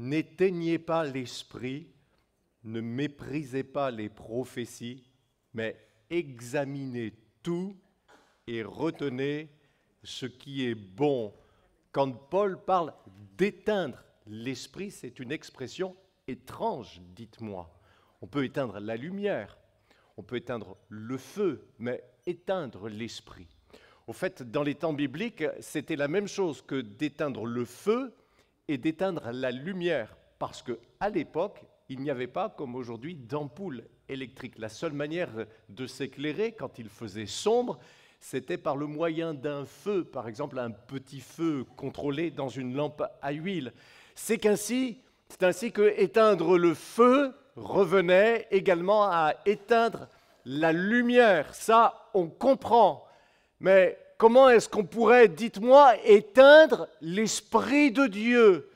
n'éteignez pas l'esprit, ne méprisez pas les prophéties, mais examinez tout et retenez ce qui est bon. Quand Paul parle d'éteindre l'esprit, c'est une expression étrange, dites-moi. On peut éteindre la lumière, on peut éteindre le feu, mais éteindre l'esprit. Au fait, dans les temps bibliques, c'était la même chose que d'éteindre le feu et d'éteindre la lumière, parce qu'à l'époque, il n'y avait pas, comme aujourd'hui, d'ampoule électrique. La seule manière de s'éclairer quand il faisait sombre, c'était par le moyen d'un feu, par exemple un petit feu contrôlé dans une lampe à huile. C'est ainsi que éteindre le feu revenait également à éteindre la lumière. Ça, on comprend. Mais comment est-ce qu'on pourrait, dites-moi, éteindre l'Esprit de Dieu?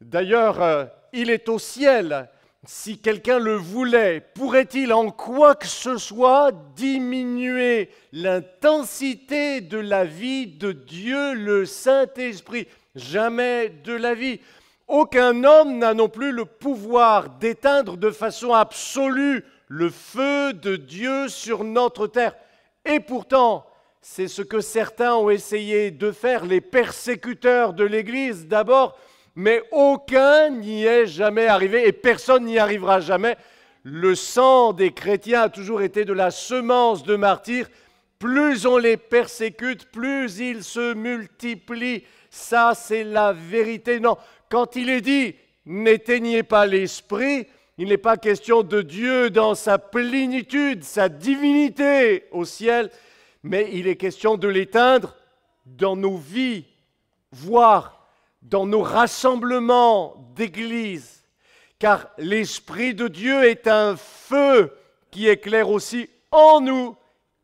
D'ailleurs, il est au ciel. Si quelqu'un le voulait, pourrait-il en quoi que ce soit diminuer l'intensité de la vie de Dieu, le Saint-Esprit? Jamais de la vie. Aucun homme n'a non plus le pouvoir d'éteindre de façon absolue le feu de Dieu sur notre terre. Et pourtant, c'est ce que certains ont essayé de faire, les persécuteurs de l'Église d'abord, mais aucun n'y est jamais arrivé et personne n'y arrivera jamais. Le sang des chrétiens a toujours été de la semence de martyrs. Plus on les persécute, plus ils se multiplient. Ça, c'est la vérité. Non, quand il est dit « n'éteignez pas l'esprit », il n'est pas question de Dieu dans sa plénitude, sa divinité au ciel, mais il est question de l'éteindre dans nos vies, voire dans nos rassemblements d'église, car l'Esprit de Dieu est un feu qui éclaire aussi en nous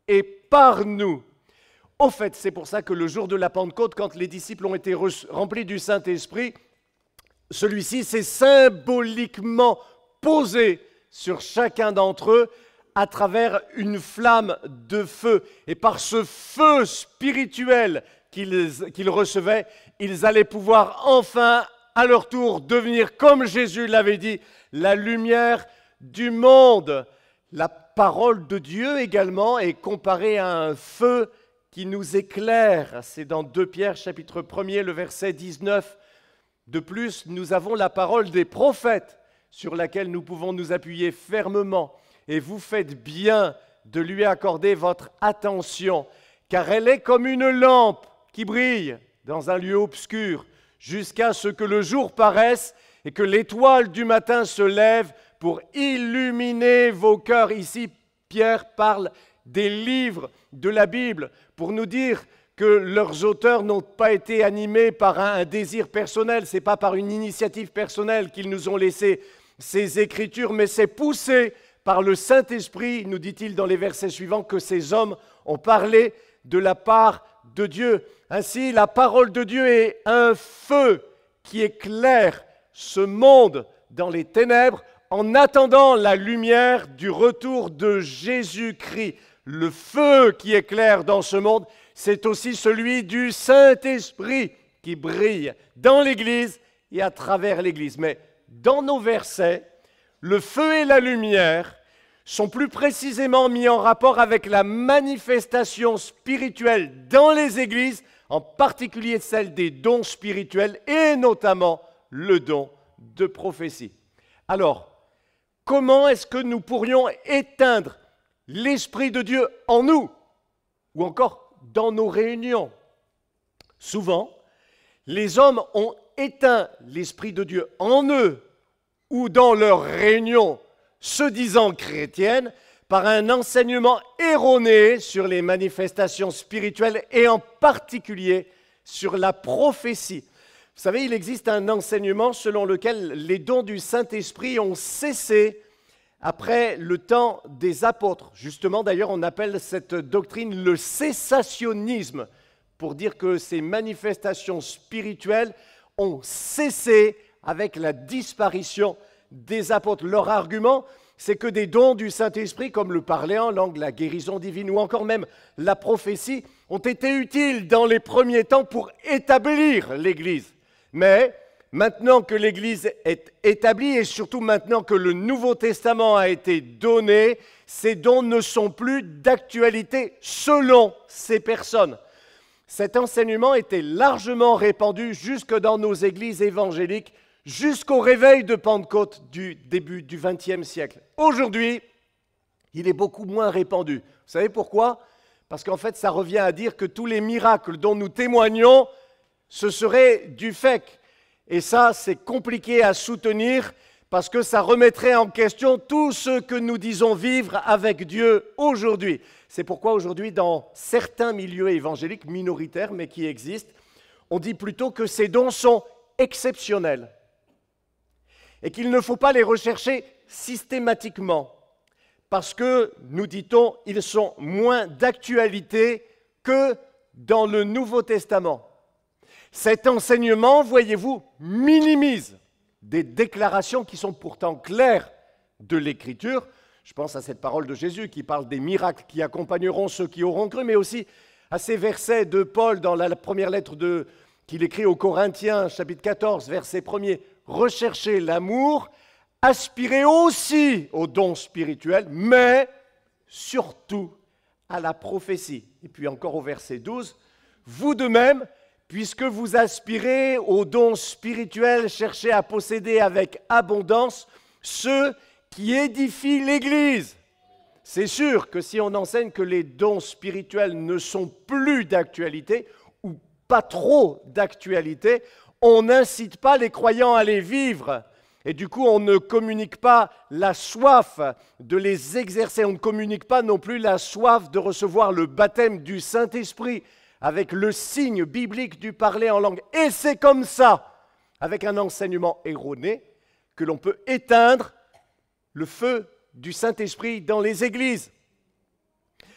et par nous. Au fait, c'est pour ça que le jour de la Pentecôte, quand les disciples ont été remplis du Saint-Esprit, celui-ci s'est symboliquement posé sur chacun d'entre eux à travers une flamme de feu. Et par ce feu spirituel qu'ils recevaient, ils allaient pouvoir enfin, à leur tour, devenir, comme Jésus l'avait dit, la lumière du monde. La parole de Dieu également est comparée à un feu qui nous éclaire. C'est dans 2 Pierre, chapitre 1er, le verset 19. De plus, nous avons la parole des prophètes sur laquelle nous pouvons nous appuyer fermement. Et vous faites bien de lui accorder votre attention, car elle est comme une lampe qui brille dans un lieu obscur, jusqu'à ce que le jour paraisse et que l'étoile du matin se lève pour illuminer vos cœurs. Ici, Pierre parle des livres de la Bible pour nous dire que leurs auteurs n'ont pas été animés par un désir personnel, ce n'est pas par une initiative personnelle qu'ils nous ont laissé ces écritures, mais c'est poussé par le Saint-Esprit, nous dit-il dans les versets suivants, que ces hommes ont parlé de la part de Dieu. Ainsi, la parole de Dieu est un feu qui éclaire ce monde dans les ténèbres en attendant la lumière du retour de Jésus-Christ. Le feu qui éclaire dans ce monde, c'est aussi celui du Saint-Esprit qui brille dans l'Église et à travers l'Église. Mais dans nos versets, le feu et la lumière sont plus précisément mis en rapport avec la manifestation spirituelle dans les églises, en particulier celle des dons spirituels et notamment le don de prophétie. Alors, comment est-ce que nous pourrions éteindre l'Esprit de Dieu en nous ou encore dans nos réunions? Souvent, les hommes ont éteint l'Esprit de Dieu en eux ou dans leurs réunions, se disant chrétiennes, par un enseignement erroné sur les manifestations spirituelles et en particulier sur la prophétie. Vous savez, il existe un enseignement selon lequel les dons du Saint-Esprit ont cessé après le temps des apôtres. Justement, d'ailleurs, on appelle cette doctrine le cessationnisme, pour dire que ces manifestations spirituelles ont cessé avec la disparition des apôtres. Leur argument, c'est que des dons du Saint-Esprit, comme le parler en langue, la guérison divine ou encore même la prophétie, ont été utiles dans les premiers temps pour établir l'Église. Mais maintenant que l'Église est établie et surtout maintenant que le Nouveau Testament a été donné, ces dons ne sont plus d'actualité selon ces personnes. Cet enseignement était largement répandu jusque dans nos églises évangéliques, jusqu'au réveil de Pentecôte du début du XXe siècle. Aujourd'hui, il est beaucoup moins répandu. Vous savez pourquoi? Parce qu'en fait, ça revient à dire que tous les miracles dont nous témoignons, ce serait du fake. Et ça, c'est compliqué à soutenir parce que ça remettrait en question tout ce que nous disons vivre avec Dieu aujourd'hui. C'est pourquoi aujourd'hui, dans certains milieux évangéliques minoritaires, mais qui existent, on dit plutôt que ces dons sont exceptionnels et qu'il ne faut pas les rechercher systématiquement parce que, nous dit-on, ils sont moins d'actualité que dans le Nouveau Testament. Cet enseignement, voyez-vous, minimise des déclarations qui sont pourtant claires de l'Écriture. Je pense à cette parole de Jésus qui parle des miracles qui accompagneront ceux qui auront cru, mais aussi à ces versets de Paul dans la première lettre qu'il écrit aux Corinthiens, chapitre 14, verset 1er. « Recherchez l'amour, aspirez aussi aux dons spirituels, mais surtout à la prophétie. » Et puis encore au verset 12, « Vous de même, puisque vous aspirez aux dons spirituels, cherchez à posséder avec abondance ceux qui édifient l'Église. » C'est sûr que si on enseigne que les dons spirituels ne sont plus d'actualité, ou pas trop d'actualité, on n'incite pas les croyants à les vivre. Et du coup, on ne communique pas la soif de les exercer. On ne communique pas non plus la soif de recevoir le baptême du Saint-Esprit avec le signe biblique du parler en langue. Et c'est comme ça, avec un enseignement erroné, que l'on peut éteindre le feu du Saint-Esprit dans les églises.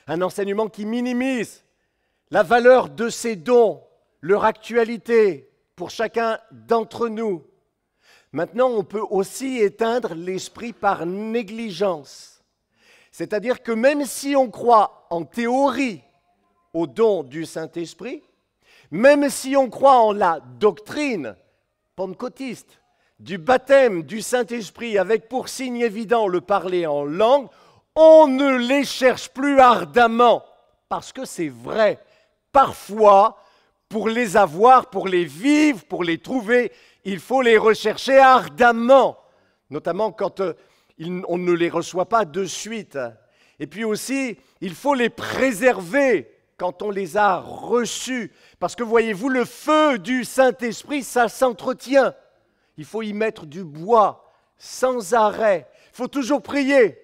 Un enseignement qui minimise la valeur de ces dons, leur actualité pour chacun d'entre nous. Maintenant, on peut aussi éteindre l'esprit par négligence. C'est-à-dire que même si on croit en théorie au don du Saint-Esprit, même si on croit en la doctrine pentecôtiste, du baptême du Saint-Esprit avec pour signe évident le parler en langue, on ne les cherche plus ardemment, parce que c'est vrai. Parfois, pour les avoir, pour les vivre, pour les trouver, il faut les rechercher ardemment, notamment quand on ne les reçoit pas de suite. Et puis aussi, il faut les préserver quand on les a reçus, parce que voyez-vous, le feu du Saint-Esprit, ça s'entretient. Il faut y mettre du bois, sans arrêt. Il faut toujours prier.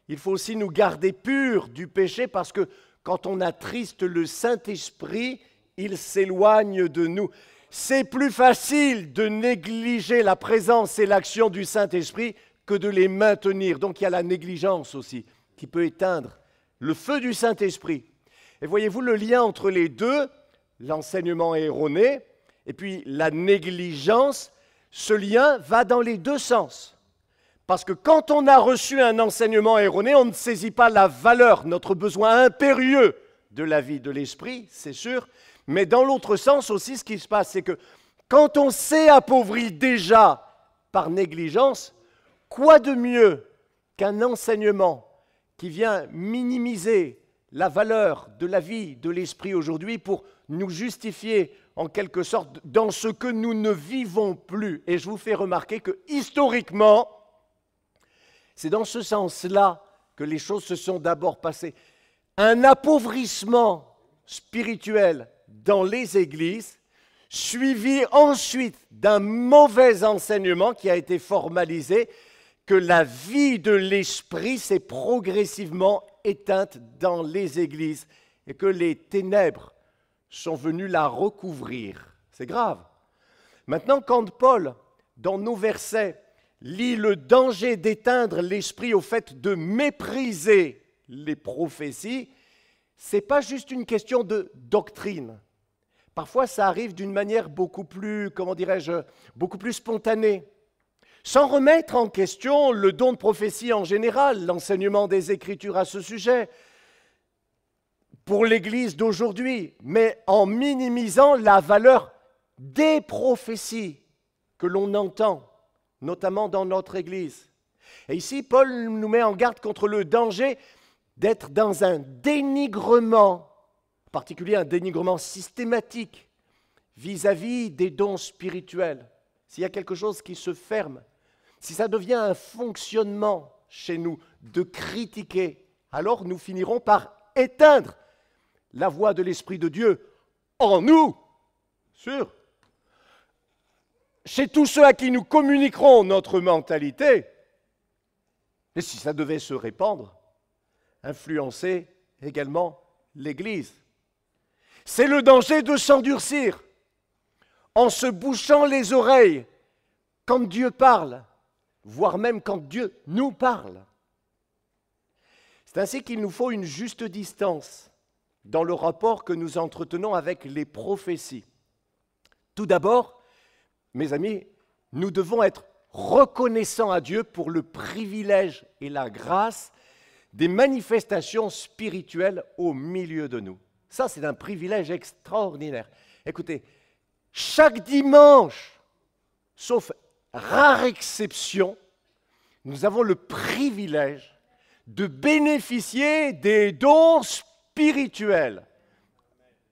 Il faut aussi nous garder purs du péché, parce que quand on attriste le Saint-Esprit, il s'éloigne de nous. C'est plus facile de négliger la présence et l'action du Saint-Esprit que de les maintenir. Donc il y a la négligence aussi, qui peut éteindre le feu du Saint-Esprit. Et voyez-vous le lien entre les deux, l'enseignement erroné, et puis la négligence. Ce lien va dans les deux sens. Parce que quand on a reçu un enseignement erroné, on ne saisit pas la valeur, notre besoin impérieux de la vie de l'esprit, c'est sûr. Mais dans l'autre sens aussi, ce qui se passe, c'est que quand on s'est appauvri déjà par négligence, quoi de mieux qu'un enseignement qui vient minimiser la valeur de la vie de l'esprit aujourd'hui pour nous justifier en quelque sorte dans ce que nous ne vivons plus. Et je vous fais remarquer que historiquement, c'est dans ce sens-là que les choses se sont d'abord passées. Un appauvrissement spirituel dans les églises, suivi ensuite d'un mauvais enseignement qui a été formalisé, que la vie de l'esprit s'est progressivement éteinte dans les églises et que les ténèbres sont venues la recouvrir. C'est grave. Maintenant, quand Paul, dans nos versets, lit le danger d'éteindre l'esprit au fait de mépriser les prophéties, ce n'est pas juste une question de doctrine. Parfois, ça arrive d'une manière beaucoup plus, beaucoup plus spontanée. Sans remettre en question le don de prophétie en général, l'enseignement des Écritures à ce sujet, pour l'Église d'aujourd'hui, mais en minimisant la valeur des prophéties que l'on entend, notamment dans notre Église. Et ici, Paul nous met en garde contre le danger d'être dans un dénigrement, en particulier un dénigrement systématique vis-à-vis des dons spirituels. S'il y a quelque chose qui se ferme, si ça devient un fonctionnement chez nous de critiquer, alors nous finirons par éteindre la voix de l'Esprit de Dieu en nous, sûr. Chez tous ceux à qui nous communiquerons notre mentalité, et si ça devait se répandre, influencer également l'Église. C'est le danger de s'endurcir en se bouchant les oreilles quand Dieu parle, voire même quand Dieu nous parle. C'est ainsi qu'il nous faut une juste distance dans le rapport que nous entretenons avec les prophéties. Tout d'abord, mes amis, nous devons être reconnaissants à Dieu pour le privilège et la grâce des manifestations spirituelles au milieu de nous. Ça, c'est un privilège extraordinaire. Écoutez, chaque dimanche, sauf rare exception, nous avons le privilège de bénéficier des dons spirituels.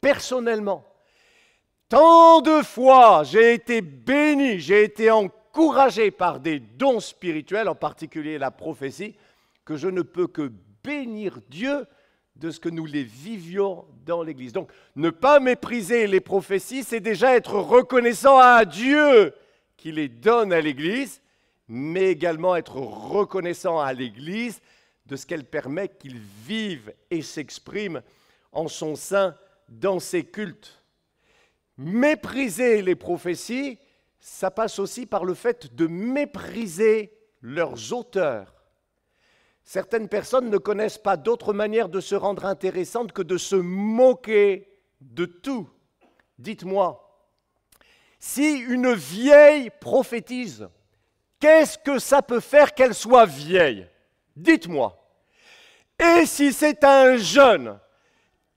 Personnellement, tant de fois j'ai été béni, j'ai été encouragé par des dons spirituels, en particulier la prophétie, que je ne peux que bénir Dieu de ce que nous les vivions dans l'Église. Donc, ne pas mépriser les prophéties, c'est déjà être reconnaissant à Dieu qui les donne à l'Église, mais également être reconnaissant à l'Église de ce qu'elle permet qu'ils vivent et s'expriment en son sein dans ses cultes. Mépriser les prophéties, ça passe aussi par le fait de mépriser leurs auteurs. Certaines personnes ne connaissent pas d'autre manière de se rendre intéressantes que de se moquer de tout. Dites-moi, si une vieille prophétise, qu'est-ce que ça peut faire qu'elle soit vieille? Dites-moi. Et si c'est un jeune,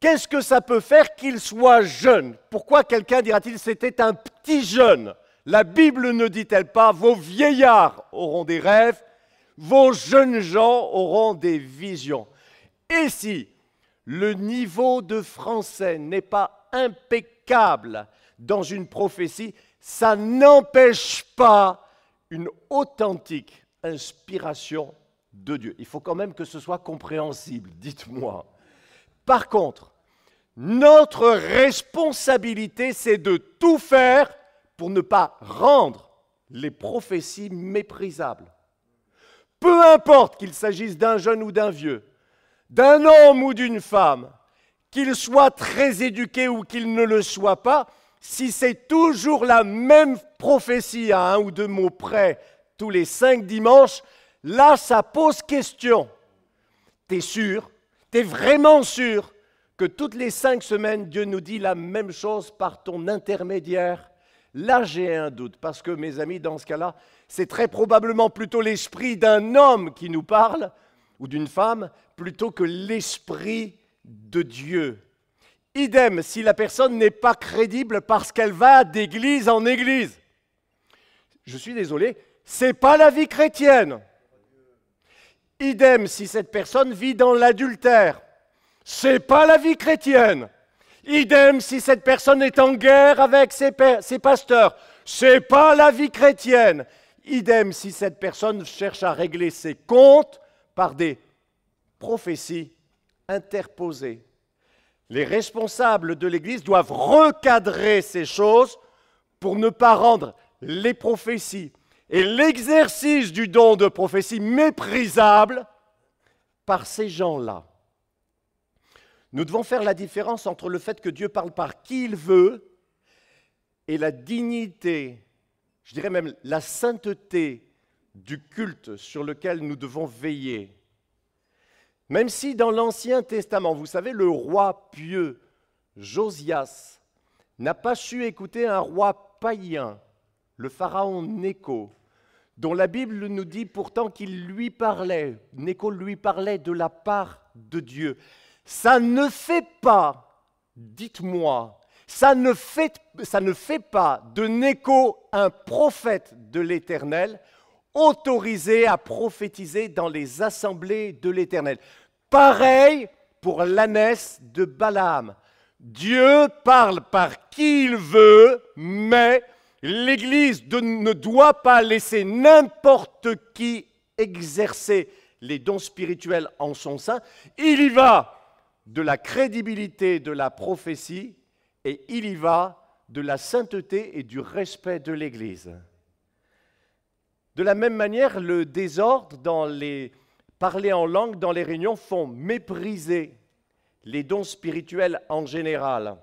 qu'est-ce que ça peut faire qu'il soit jeune? Pourquoi quelqu'un dira-t-il c'était un petit jeune? La Bible ne dit-elle pas vos vieillards auront des rêves, vos jeunes gens auront des visions? Et si le niveau de français n'est pas impeccable dans une prophétie, ça n'empêche pas une authentique inspiration de Dieu. Il faut quand même que ce soit compréhensible, dites-moi. Par contre, notre responsabilité, c'est de tout faire pour ne pas rendre les prophéties méprisables. Peu importe qu'il s'agisse d'un jeune ou d'un vieux, d'un homme ou d'une femme, qu'il soit très éduqué ou qu'il ne le soit pas, si c'est toujours la même prophétie à un ou deux mots près tous les 5 dimanches, là, ça pose question. T'es sûr? T'es vraiment sûr que toutes les 5 semaines, Dieu nous dit la même chose par ton intermédiaire? Là, j'ai un doute, parce que, mes amis, dans ce cas-là, c'est très probablement plutôt l'esprit d'un homme qui nous parle, ou d'une femme, plutôt que l'esprit de Dieu. Idem, si la personne n'est pas crédible parce qu'elle va d'église en église. Je suis désolé, c'est pas la vie chrétienne. Idem, si cette personne vit dans l'adultère. C'est pas la vie chrétienne. Idem, si cette personne est en guerre avec ses pasteurs. C'est pas la vie chrétienne. Idem, si cette personne cherche à régler ses comptes par des prophéties interposées. Les responsables de l'Église doivent recadrer ces choses pour ne pas rendre les prophéties et l'exercice du don de prophétie méprisable par ces gens-là. Nous devons faire la différence entre le fait que Dieu parle par qui il veut et la dignité, je dirais même la sainteté du culte sur lequel nous devons veiller. Même si dans l'Ancien Testament, vous savez, le roi pieux, Josias, n'a pas su écouter un roi païen, le pharaon Nécho, dont la Bible nous dit pourtant qu'il lui parlait, Nécho lui parlait de la part de Dieu. Ça ne fait pas, dites-moi, Ça ne fait pas de Néco un prophète de l'Éternel, autorisé à prophétiser dans les assemblées de l'Éternel. Pareil pour l'ânesse de Balaam. Dieu parle par qui il veut, mais l'Église ne doit pas laisser n'importe qui exercer les dons spirituels en son sein. Il y va de la crédibilité de la prophétie et il y va de la sainteté et du respect de l'Église. De la même manière, le désordre dans les parler en langue dans les réunions font mépriser les dons spirituels en général.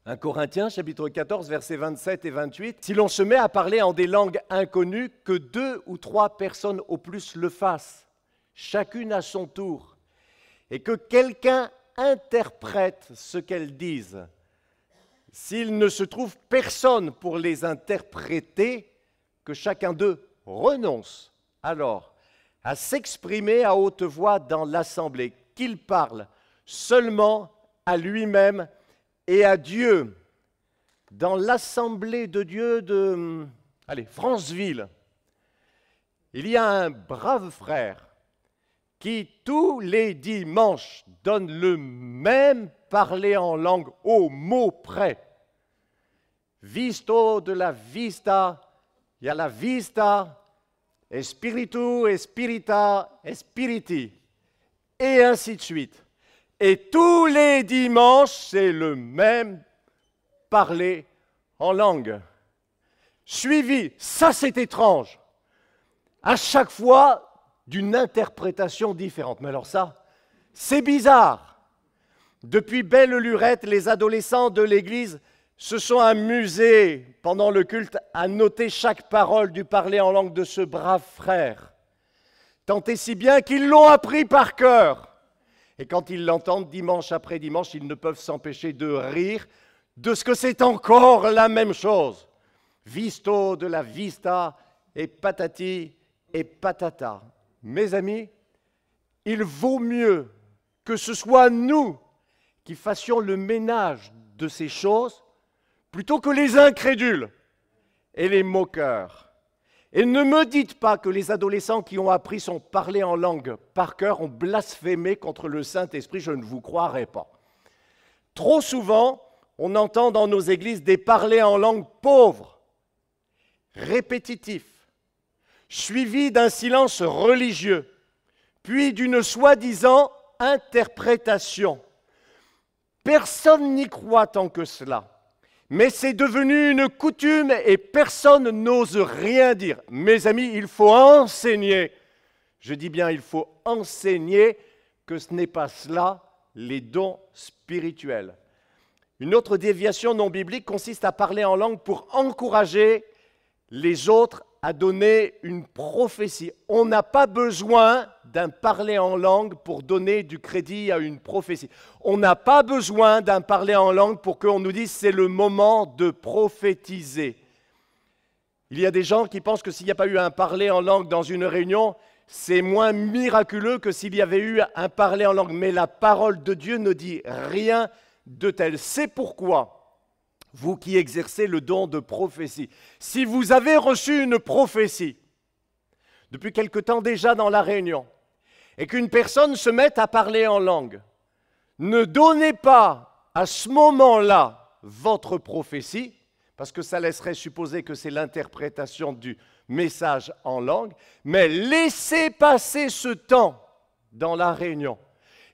1 Corinthiens, chapitre 14, versets 27 et 28. « Si l'on se met à parler en des langues inconnues, que 2 ou 3 personnes au plus le fassent, chacune à son tour, et que quelqu'un interprète ce qu'elles disent. S'il ne se trouve personne pour les interpréter, que chacun d'eux renonce alors à s'exprimer à haute voix dans l'assemblée, qu'il parle seulement à lui-même et à Dieu. » Dans l'assemblée de Dieu de Franceville, il y a un brave frère qui tous les dimanches donne le même parler en langue au mot près. Visto de la vista, il y a la vista, espiritu, spirita, spiriti, et ainsi de suite. Et tous les dimanches, c'est le même parler en langue. Suivi, ça c'est étrange, à chaque fois d'une interprétation différente. Mais alors ça, c'est bizarre. Depuis belle lurette, les adolescents de l'Église se sont amusés pendant le culte à noter chaque parole du parler en langue de ce brave frère. Tant et si bien qu'ils l'ont appris par cœur. Et quand ils l'entendent dimanche après dimanche, ils ne peuvent s'empêcher de rire de ce que c'est encore la même chose. Visto de la vista et patati et patata. Mes amis, il vaut mieux que ce soit nous qui fassions le ménage de ces choses plutôt que les incrédules et les moqueurs. Et ne me dites pas que les adolescents qui ont appris son parler en langue par cœur ont blasphémé contre le Saint-Esprit, je ne vous croirai pas. Trop souvent, on entend dans nos églises des parlers en langue pauvres, répétitifs, suivis d'un silence religieux, puis d'une soi-disant interprétation. Personne n'y croit tant que cela. Mais c'est devenu une coutume et personne n'ose rien dire. Mes amis, il faut enseigner, je dis bien il faut enseigner que ce n'est pas cela les dons spirituels. Une autre déviation non biblique consiste à parler en langue pour encourager les autres à donner une prophétie. On n'a pas besoin d'un parler en langue pour donner du crédit à une prophétie. On n'a pas besoin d'un parler en langue pour qu'on nous dise c'est le moment de prophétiser. Il y a des gens qui pensent que s'il n'y a pas eu un parler en langue dans une réunion, c'est moins miraculeux que s'il y avait eu un parler en langue. Mais la parole de Dieu ne dit rien de tel. C'est pourquoi vous qui exercez le don de prophétie, si vous avez reçu une prophétie depuis quelque temps déjà dans la réunion et qu'une personne se mette à parler en langue, ne donnez pas à ce moment-là votre prophétie, parce que ça laisserait supposer que c'est l'interprétation du message en langue, mais laissez passer ce temps dans la réunion.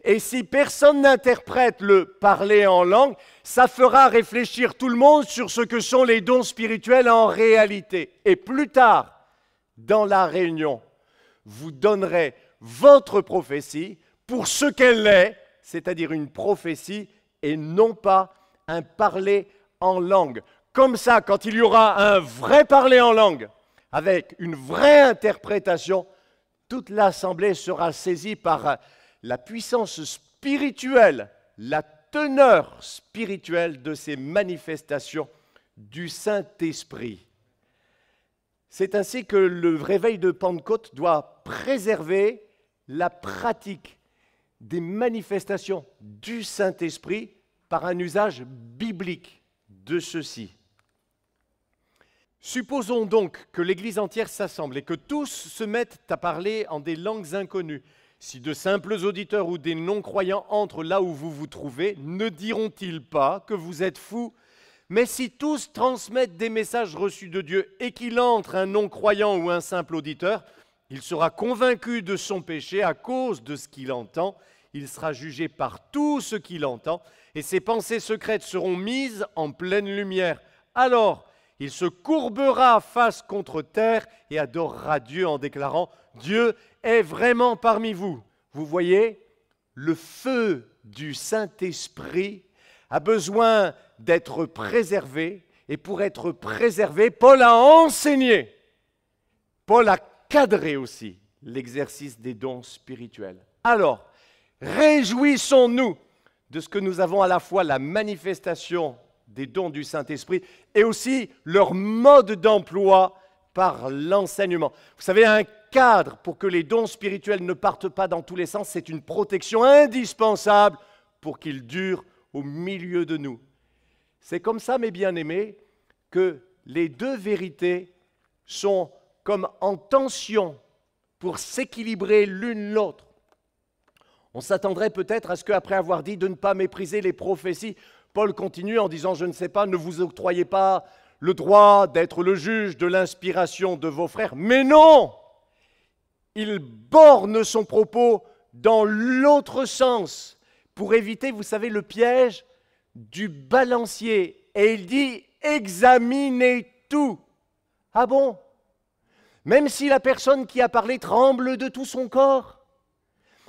Et si personne n'interprète le parler en langue, ça fera réfléchir tout le monde sur ce que sont les dons spirituels en réalité. Et plus tard, dans la réunion, vous donnerez votre prophétie pour ce qu'elle est, c'est-à-dire une prophétie et non pas un parler en langue. Comme ça, quand il y aura un vrai parler en langue, avec une vraie interprétation, toute l'assemblée sera saisie par la puissance spirituelle, la teneur spirituelle de ces manifestations du Saint-Esprit. C'est ainsi que le réveil de Pentecôte doit préserver la pratique des manifestations du Saint-Esprit par un usage biblique de ceci. Supposons donc que l'Église entière s'assemble et que tous se mettent à parler en des langues inconnues. Si de simples auditeurs ou des non-croyants entrent là où vous vous trouvez, ne diront-ils pas que vous êtes fous? Mais si tous transmettent des messages reçus de Dieu et qu'il entre un non-croyant ou un simple auditeur, il sera convaincu de son péché à cause de ce qu'il entend. Il sera jugé par tout ce qu'il entend et ses pensées secrètes seront mises en pleine lumière. Alors, il se courbera face contre terre et adorera Dieu en déclarant « Dieu est vraiment parmi vous ». Vous voyez, le feu du Saint-Esprit a besoin d'être préservé. Et pour être préservé, Paul a enseigné, Paul a cadré aussi l'exercice des dons spirituels. Alors, réjouissons-nous de ce que nous avons à la fois la manifestation des dons du Saint-Esprit et aussi leur mode d'emploi par l'enseignement. Vous savez, un cadre pour que les dons spirituels ne partent pas dans tous les sens, c'est une protection indispensable pour qu'ils durent au milieu de nous. C'est comme ça, mes bien-aimés, que les deux vérités sont comme en tension pour s'équilibrer l'une l'autre. On s'attendrait peut-être à ce qu'après avoir dit de ne pas mépriser les prophéties, Paul continue en disant, je ne sais pas, ne vous octroyez pas le droit d'être le juge de l'inspiration de vos frères. Mais non! Il borne son propos dans l'autre sens pour éviter, vous savez, le piège du balancier. Et il dit, examinez tout. Ah bon? Même si la personne qui a parlé tremble de tout son corps?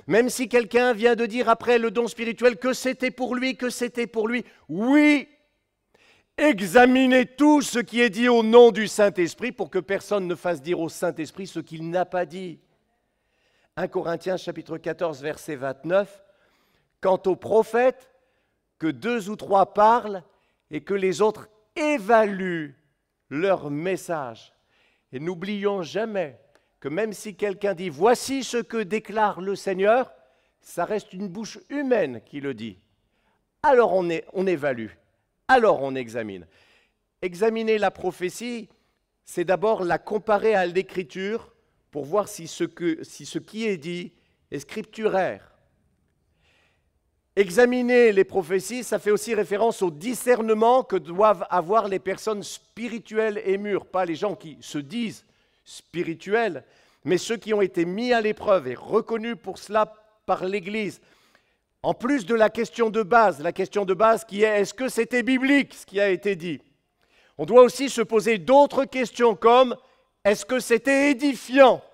Même si quelqu'un vient de dire après le don spirituel que c'était pour lui, oui, examinez tout ce qui est dit au nom du Saint-Esprit pour que personne ne fasse dire au Saint-Esprit ce qu'il n'a pas dit. 1 Corinthiens chapitre 14, verset 29, « Quant aux prophètes, que 2 ou 3 parlent et que les autres évaluent leur message. » Et n'oublions jamais que même si quelqu'un dit « Voici ce que déclare le Seigneur », ça reste une bouche humaine qui le dit. Alors on évalue, alors on examine. Examiner la prophétie, c'est d'abord la comparer à l'Écriture pour voir si ce qui est dit est scripturaire. Examiner les prophéties, ça fait aussi référence au discernement que doivent avoir les personnes spirituelles et mûres, pas les gens qui se disent spirituels, mais ceux qui ont été mis à l'épreuve et reconnus pour cela par l'Église. En plus de la question de base qui est est-ce que c'était biblique ce qui a été dit? On doit aussi se poser d'autres questions comme est-ce que c'était édifiant?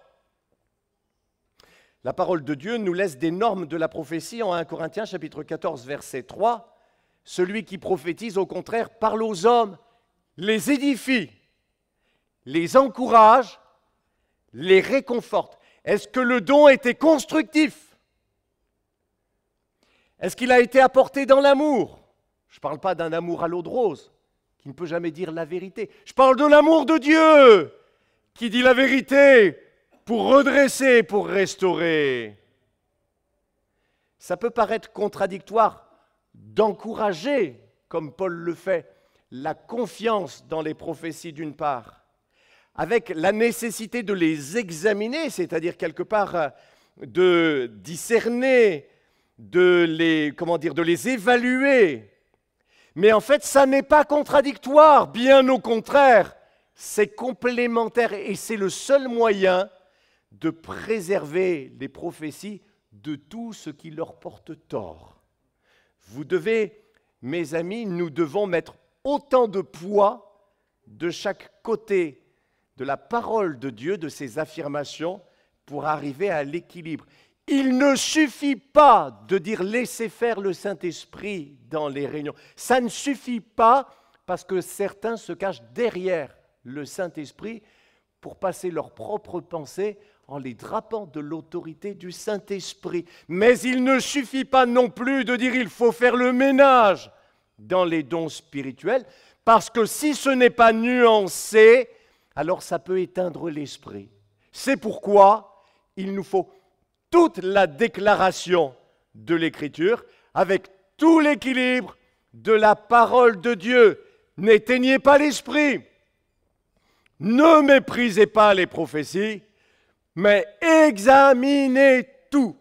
La parole de Dieu nous laisse des normes de la prophétie en 1 Corinthiens chapitre 14 verset 3. Celui qui prophétise au contraire parle aux hommes, les édifie, les encourage, les réconforte. Est-ce que le don était constructif? Est-ce qu'il a été apporté dans l'amour? Je ne parle pas d'un amour à l'eau de rose, qui ne peut jamais dire la vérité. Je parle de l'amour de Dieu, qui dit la vérité pour redresser, pour restaurer. Ça peut paraître contradictoire d'encourager, comme Paul le fait, la confiance dans les prophéties d'une part, avec la nécessité de les examiner, c'est-à-dire quelque part de discerner, de les évaluer. Mais en fait, ça n'est pas contradictoire, bien au contraire, c'est complémentaire et c'est le seul moyen de préserver les prophéties de tout ce qui leur porte tort. Vous devez, mes amis, nous devons mettre autant de poids de chaque côté de la parole de Dieu, de ses affirmations, pour arriver à l'équilibre. Il ne suffit pas de dire « laissez faire le Saint-Esprit dans les réunions ». Ça ne suffit pas parce que certains se cachent derrière le Saint-Esprit pour passer leurs propres pensées en les drapant de l'autorité du Saint-Esprit. Mais il ne suffit pas non plus de dire « il faut faire le ménage » dans les dons spirituels, parce que si ce n'est pas nuancé, alors ça peut éteindre l'esprit. C'est pourquoi il nous faut toute la déclaration de l'Écriture, avec tout l'équilibre, de la parole de Dieu. N'éteignez pas l'esprit. Ne méprisez pas les prophéties, mais examinez tout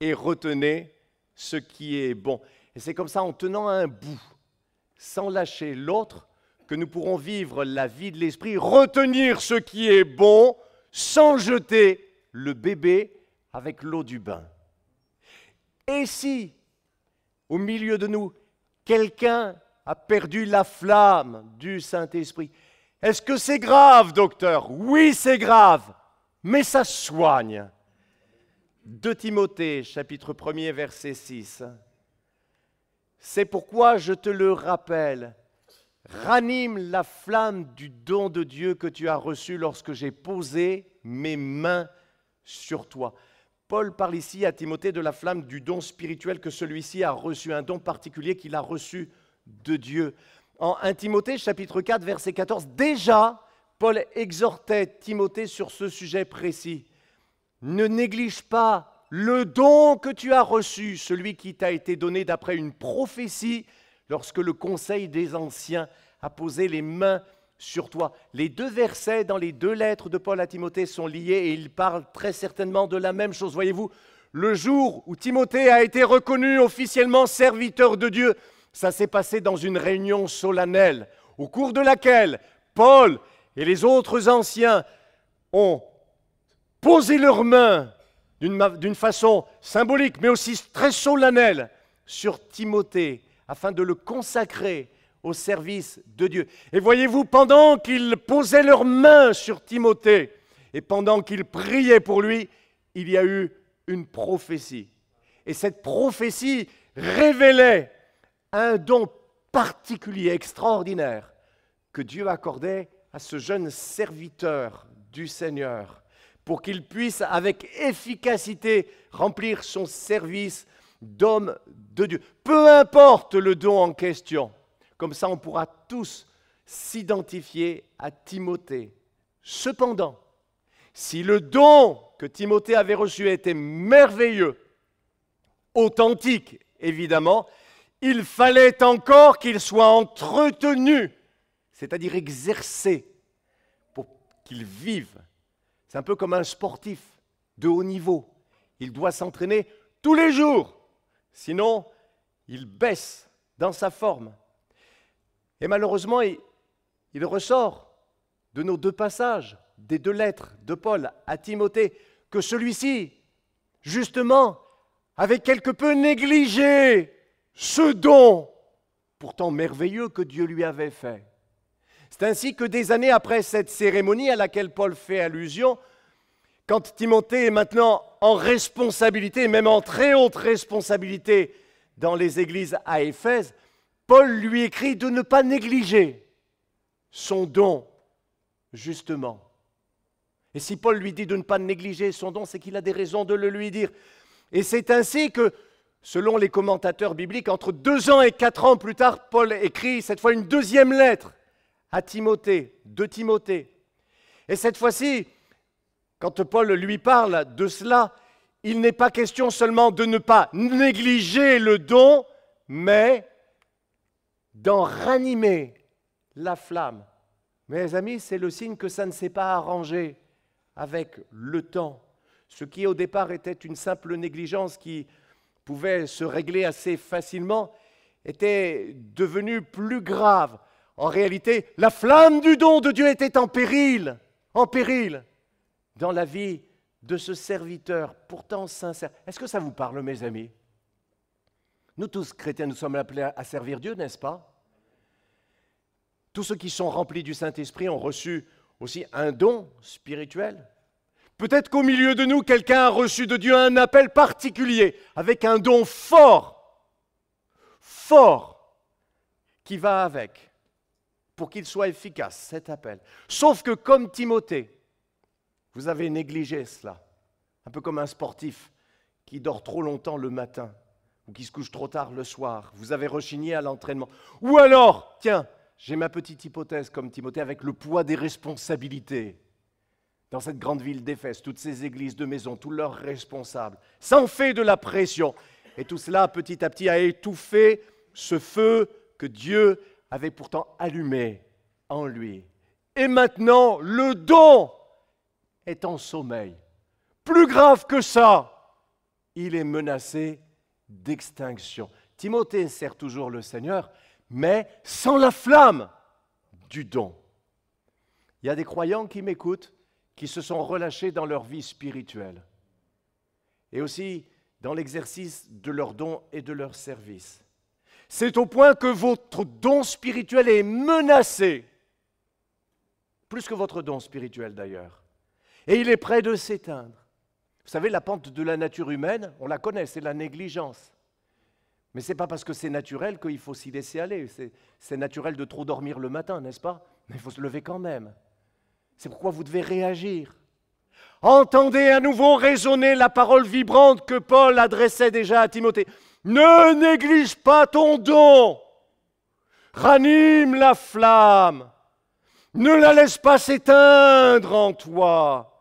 et retenez ce qui est bon. Et c'est comme ça, en tenant un bout, sans lâcher l'autre, que nous pourrons vivre la vie de l'esprit, retenir ce qui est bon, sans jeter le bébé avec l'eau du bain. Et si, au milieu de nous, quelqu'un a perdu la flamme du Saint-Esprit, est-ce que c'est grave, docteur? Oui, c'est grave, mais ça soigne. 2 Timothée, chapitre 1er, verset 6. C'est pourquoi je te le rappelle, ranime la flamme du don de Dieu que tu as reçu lorsque j'ai posé mes mains sur toi. Paul parle ici à Timothée de la flamme du don spirituel que celui-ci a reçu, un don particulier qu'il a reçu de Dieu. En 1 Timothée, chapitre 4, verset 14, déjà, Paul exhortait Timothée sur ce sujet précis. Ne néglige pas le don que tu as reçu, celui qui t'a été donné d'après une prophétie, lorsque le conseil des anciens a posé les mains sur toi. Les 2 versets dans les 2 lettres de Paul à Timothée sont liés et ils parlent très certainement de la même chose. Voyez-vous, le jour où Timothée a été reconnu officiellement serviteur de Dieu, ça s'est passé dans une réunion solennelle, au cours de laquelle Paul et les autres anciens ont posé leurs mains d'une façon symbolique, mais aussi très solennelle, sur Timothée, afin de le consacrer au service de Dieu. Et voyez-vous, pendant qu'ils posaient leurs mains sur Timothée, et pendant qu'ils priaient pour lui, il y a eu une prophétie. Et cette prophétie révélait un don particulier, extraordinaire, que Dieu accordait à ce jeune serviteur du Seigneur, pour qu'il puisse avec efficacité remplir son service d'homme de Dieu. Peu importe le don en question, comme ça on pourra tous s'identifier à Timothée. Cependant, si le don que Timothée avait reçu était merveilleux, authentique évidemment, il fallait encore qu'il soit entretenu, c'est-à-dire exercé, pour qu'il vive. C'est un peu comme un sportif de haut niveau. Il doit s'entraîner tous les jours, sinon il baisse dans sa forme. Et malheureusement, il ressort de nos 2 passages, des 2 lettres de Paul à Timothée, que celui-ci, justement, avait quelque peu négligé ce don, pourtant merveilleux, que Dieu lui avait fait. C'est ainsi que des années après cette cérémonie à laquelle Paul fait allusion, quand Timothée est maintenant en responsabilité, même en très haute responsabilité dans les églises à Éphèse, Paul lui écrit de ne pas négliger son don, justement. Et si Paul lui dit de ne pas négliger son don, c'est qu'il a des raisons de le lui dire. Et c'est ainsi que, selon les commentateurs bibliques, entre 2 ans et 4 ans plus tard, Paul écrit cette fois une 2e lettre à Timothée, de Timothée. Et cette fois-ci, quand Paul lui parle de cela, il n'est pas question seulement de ne pas négliger le don, mais d'en ranimer la flamme. Mes amis, c'est le signe que ça ne s'est pas arrangé avec le temps. Ce qui au départ était une simple négligence qui pouvait se régler assez facilement, était devenu plus grave. En réalité, la flamme du don de Dieu était en péril dans la vie de ce serviteur, pourtant sincère. Est-ce que ça vous parle, mes amis? Nous tous, chrétiens, nous sommes appelés à servir Dieu, n'est-ce pas? Tous ceux qui sont remplis du Saint-Esprit ont reçu aussi un don spirituel. Peut-être qu'au milieu de nous, quelqu'un a reçu de Dieu un appel particulier, avec un don fort, qui va avec, pour qu'il soit efficace, cet appel. Sauf que comme Timothée, vous avez négligé cela, un peu comme un sportif qui dort trop longtemps le matin ou qui se couche trop tard le soir. Vous avez rechigné à l'entraînement. Ou alors, tiens, j'ai ma petite hypothèse comme Timothée avec le poids des responsabilités. Dans cette grande ville d'Éphèse, toutes ces églises de maison, tous leurs responsables, ça en fait de la pression. Et tout cela, petit à petit, a étouffé ce feu que Dieu avait pourtant allumé en lui. Et maintenant, le don est en sommeil. Plus grave que ça, il est menacé d'extinction. Timothée sert toujours le Seigneur, mais sans la flamme du don. Il y a des croyants qui m'écoutent, qui se sont relâchés dans leur vie spirituelle et aussi dans l'exercice de leurs dons et de leur service. C'est au point que votre don spirituel est menacé, plus que votre don spirituel d'ailleurs, et il est près de s'éteindre. Vous savez, la pente de la nature humaine, on la connaît, c'est la négligence. Mais ce n'est pas parce que c'est naturel qu'il faut s'y laisser aller. C'est naturel de trop dormir le matin, n'est-ce pas? Mais il faut se lever quand même. C'est pourquoi vous devez réagir. Entendez à nouveau résonner la parole vibrante que Paul adressait déjà à Timothée. Ne néglige pas ton don. Ranime la flamme. Ne la laisse pas s'éteindre en toi.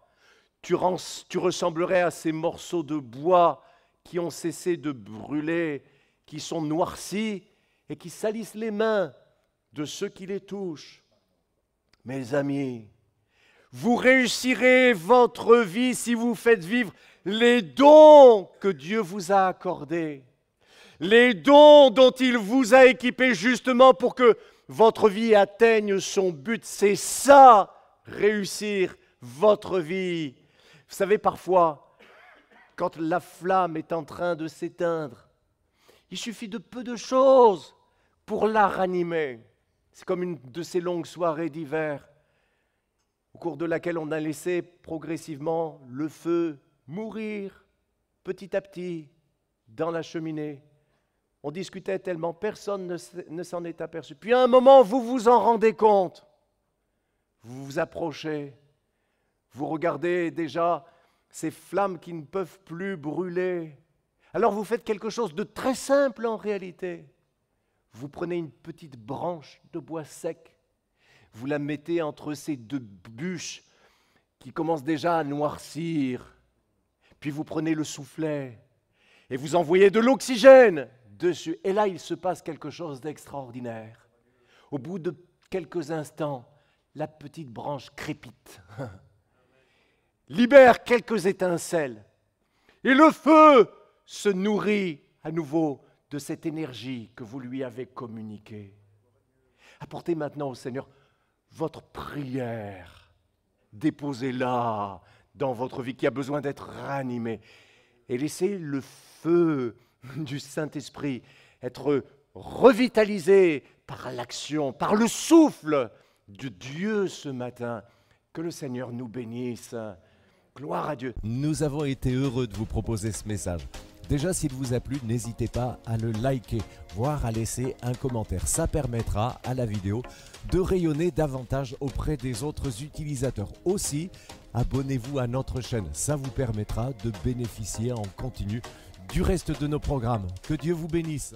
Tu ressemblerais à ces morceaux de bois qui ont cessé de brûler, qui sont noircis et qui salissent les mains de ceux qui les touchent. Mes amis, vous réussirez votre vie si vous faites vivre les dons que Dieu vous a accordés, les dons dont il vous a équipé justement pour que votre vie atteigne son but. C'est ça, réussir votre vie. Vous savez, parfois, quand la flamme est en train de s'éteindre, il suffit de peu de choses pour la ranimer. C'est comme une de ces longues soirées d'hiver au cours de laquelle on a laissé progressivement le feu mourir petit à petit dans la cheminée. On discutait tellement, personne ne s'en est aperçu. Puis à un moment, vous vous en rendez compte. Vous vous approchez, vous regardez déjà ces flammes qui ne peuvent plus brûler. Alors vous faites quelque chose de très simple en réalité. Vous prenez une petite branche de bois sec, vous la mettez entre ces deux bûches qui commencent déjà à noircir. Puis vous prenez le soufflet et vous envoyez de l'oxygène dessus. Et là, il se passe quelque chose d'extraordinaire. Au bout de quelques instants, la petite branche crépite, libère quelques étincelles. Et le feu se nourrit à nouveau de cette énergie que vous lui avez communiquée. Apportez maintenant au Seigneur votre prière. Déposez-la dans votre vie qui a besoin d'être ranimée. Et laissez le feu du Saint-Esprit être revitalisé par l'action, par le souffle de Dieu ce matin. Que le Seigneur nous bénisse. Gloire à Dieu. Nous avons été heureux de vous proposer ce message. Déjà, s'il vous a plu, n'hésitez pas à le liker, voire à laisser un commentaire. Ça permettra à la vidéo de rayonner davantage auprès des autres utilisateurs. Aussi, abonnez-vous à notre chaîne. Ça vous permettra de bénéficier en continu du reste de nos programmes. Que Dieu vous bénisse.